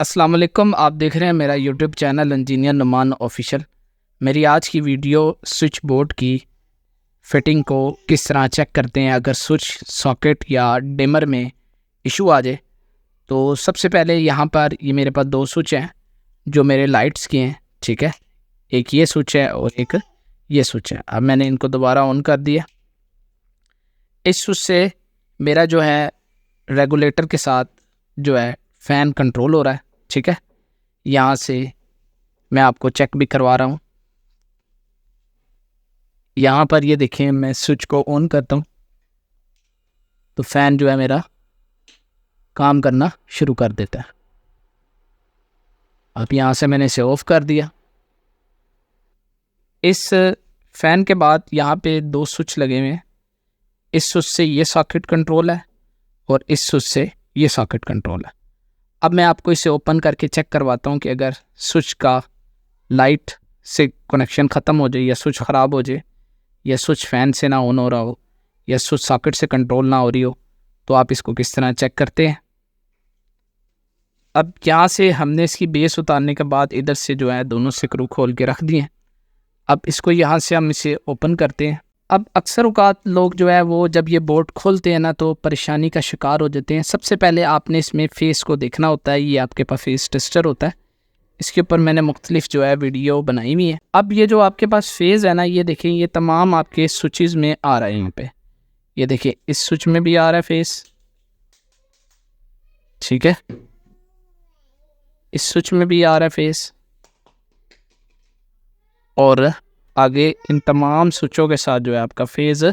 अस्सलाम वालेकुम। आप देख रहे हैं मेरा YouTube channel engineer Numan official. मेरी आज की वीडियो स्विच बोर्ड की फिटिंग को किस तरह चेक करते हैं अगर स्विच सॉकेट या डिमर में इशू आ जाए। तो सबसे पहले यहाँ पर ये मेरे पास दो स्विच हैं जो मेरे लाइट्स के हैं, ठीक है। एक ये स्विच है और एक ये स्विच है। अब मैंने इनको दोबारा ऑन कर दिया। इस स्विच से मेरा जो है रेगुलेटर के साथ जो है फ़ैन कंट्रोल हो रहा है, ठीक है। यहाँ से मैं आपको चेक भी करवा रहा हूँ। यहाँ पर ये देखें, मैं स्विच को ऑन करता हूँ तो फ़ैन जो है मेरा काम करना शुरू कर देता है। अब यहाँ से मैंने इसे ऑफ़ कर दिया। इस फ़ैन के बाद यहाँ पे दो स्विच लगे हुए हैं। इस स्विच से ये सॉकेट कंट्रोल है और इस स्विच से ये सॉकेट कंट्रोल है। अब मैं आपको इसे ओपन करके चेक करवाता हूँ कि अगर स्विच का लाइट से कनेक्शन ख़त्म हो जाए या स्विच ख़राब हो जाए या स्विच फ़ैन से ना ऑन हो रहा हो या स्विच सॉकेट से कंट्रोल ना हो रही हो तो आप इसको किस तरह चेक करते हैं। अब यहाँ से हमने इसकी बेस उतारने के बाद इधर से जो है दोनों स्क्रू खोल के रख दिए। अब इसको यहाँ से हम इसे ओपन करते हैं। अब अक्सर औक़ात लोग जो है वो जब ये बोर्ड खोलते हैं ना तो परेशानी का शिकार हो जाते हैं। सबसे पहले आपने इसमें फ़ेस को देखना होता है। ये आपके पास फेस टेस्टर होता है, इसके ऊपर मैंने मुख्तलिफ जो है वीडियो बनाई हुई है। अब ये जो आपके पास फेज़ है ना, ये देखें, ये तमाम आपके स्विचेज़ में आ रहा है। यहाँ पे ये देखिए, इस स्विच में भी आ रहा है फेस, ठीक है। इस स्विच में भी आ रहा है फेस और आगे इन तमाम स्विचों के साथ जो है आपका फेज़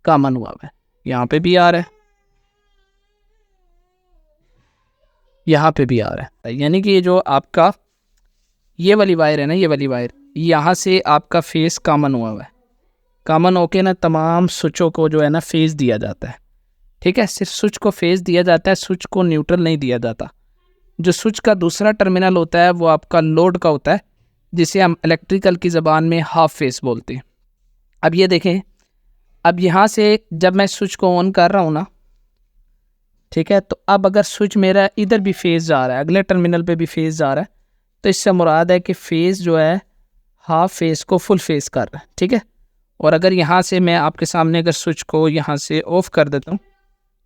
कॉमन हुआ है। यहाँ पे भी आ रहा है, यहाँ पे भी आ रहा है। यानी कि ये जो आपका ये वाली वायर है ना, ये वाली वायर, यहाँ से आपका फेस कॉमन हुआ है। कॉमन होके ना तमाम स्विचों को जो है ना फेस दिया जाता है, ठीक है। सिर्फ स्विच को फेस दिया जाता है, स्विच को न्यूट्रल नहीं दिया जाता। जो स्विच का दूसरा टर्मिनल होता है वो आपका लोड का होता है, जिसे हम इलेक्ट्रिकल की ज़बान में हाफ फेस बोलते हैं। अब ये देखें, अब यहाँ से जब मैं स्विच को ऑन कर रहा हूँ ना, ठीक है, तो अब अगर स्विच मेरा इधर भी फेस जा रहा है, अगले टर्मिनल पे भी फेस जा रहा है, तो इससे मुराद है कि फेस जो है हाफ फेस को फुल फेस कर रहा है, ठीक है। और अगर यहाँ से मैं आपके सामने अगर स्विच को यहाँ से ऑफ़ कर देता हूँ,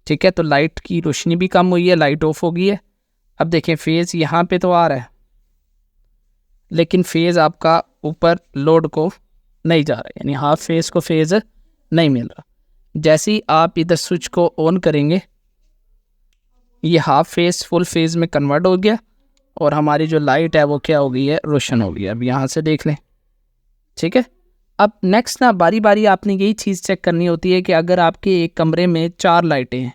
ठीक है, तो लाइट की रोशनी भी कम हुई है, लाइट ऑफ हो गई है। अब देखें, फेस यहाँ पे तो आ रहा है लेकिन फेज़ आपका ऊपर लोड को नहीं जा रहा है, यानी हाफ फेस को फेज़ नहीं मिल रहा। जैसे ही आप इधर स्विच को ऑन करेंगे, ये हाफ फेस फुल फेज़ में कन्वर्ट हो गया और हमारी जो लाइट है वो क्या हो गई है, रोशन हो गई है। अब यहाँ से देख लें, ठीक है। अब नेक्स्ट ना बारी बारी आपने यही चीज़ चेक करनी होती है कि अगर आपके एक कमरे में 4 लाइटें हैं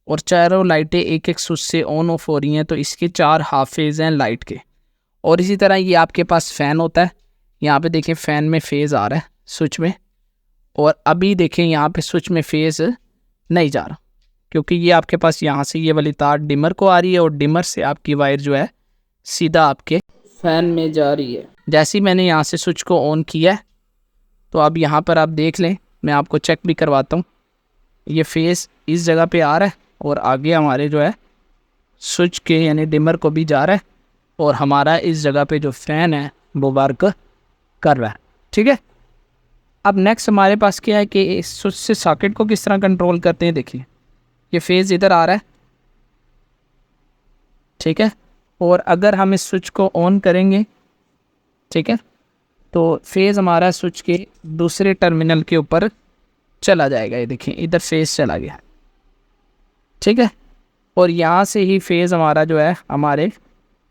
और चारों लाइटें एक एक स्विच से ऑन ऑफ हो रही हैं, तो इसके 4 हाफ फेज़ हैं लाइट के। और इसी तरह ये आपके पास फ़ैन होता है। यहाँ पे देखें, फ़ैन में फेज़ आ रहा है स्विच में, और अभी देखें यहाँ पे स्विच में फेज़ नहीं जा रहा, क्योंकि ये आपके पास यहाँ से ये वाली तार डिमर को आ रही है और डिमर से आपकी वायर जो है सीधा आपके फ़ैन में जा रही है। जैसे ही मैंने यहाँ से स्विच को ऑन किया है तो अब यहाँ पर आप देख लें, मैं आपको चेक भी करवाता हूँ। ये फेज़ इस जगह पे आ रहा है और आगे हमारे जो है स्विच के यानी डिमर को भी जा रहा है और हमारा इस जगह पे जो फ़ैन है वो वर्क कर रहा है, ठीक है। अब नेक्स्ट हमारे पास क्या है कि इस स्विच से सॉकेट को किस तरह कंट्रोल करते हैं। देखिए, ये फेज़ इधर आ रहा है, ठीक है, और अगर हम इस स्विच को ऑन करेंगे, ठीक है, तो फेज़ हमारा स्विच के दूसरे टर्मिनल के ऊपर चला जाएगा। ये देखिए, इधर फेज़ चला गया, ठीक है, और यहाँ से ही फेज़ हमारा जो है हमारे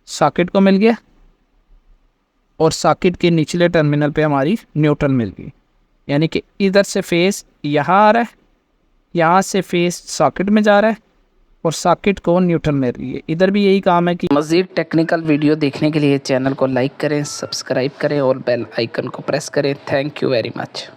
सॉकेट को मिल गया और सॉकेट के निचले टर्मिनल पे हमारी न्यूट्रल मिल गई। यानी कि इधर से फेस यहाँ आ रहा है, यहाँ से फेस सॉकेट में जा रहा है और सॉकेट को न्यूट्रल मिल रही है। इधर भी यही काम है कि मज़ीद टेक्निकल वीडियो देखने के लिए चैनल को लाइक करें, सब्सक्राइब करें और बेल आइकन को प्रेस करें। Thank you very much.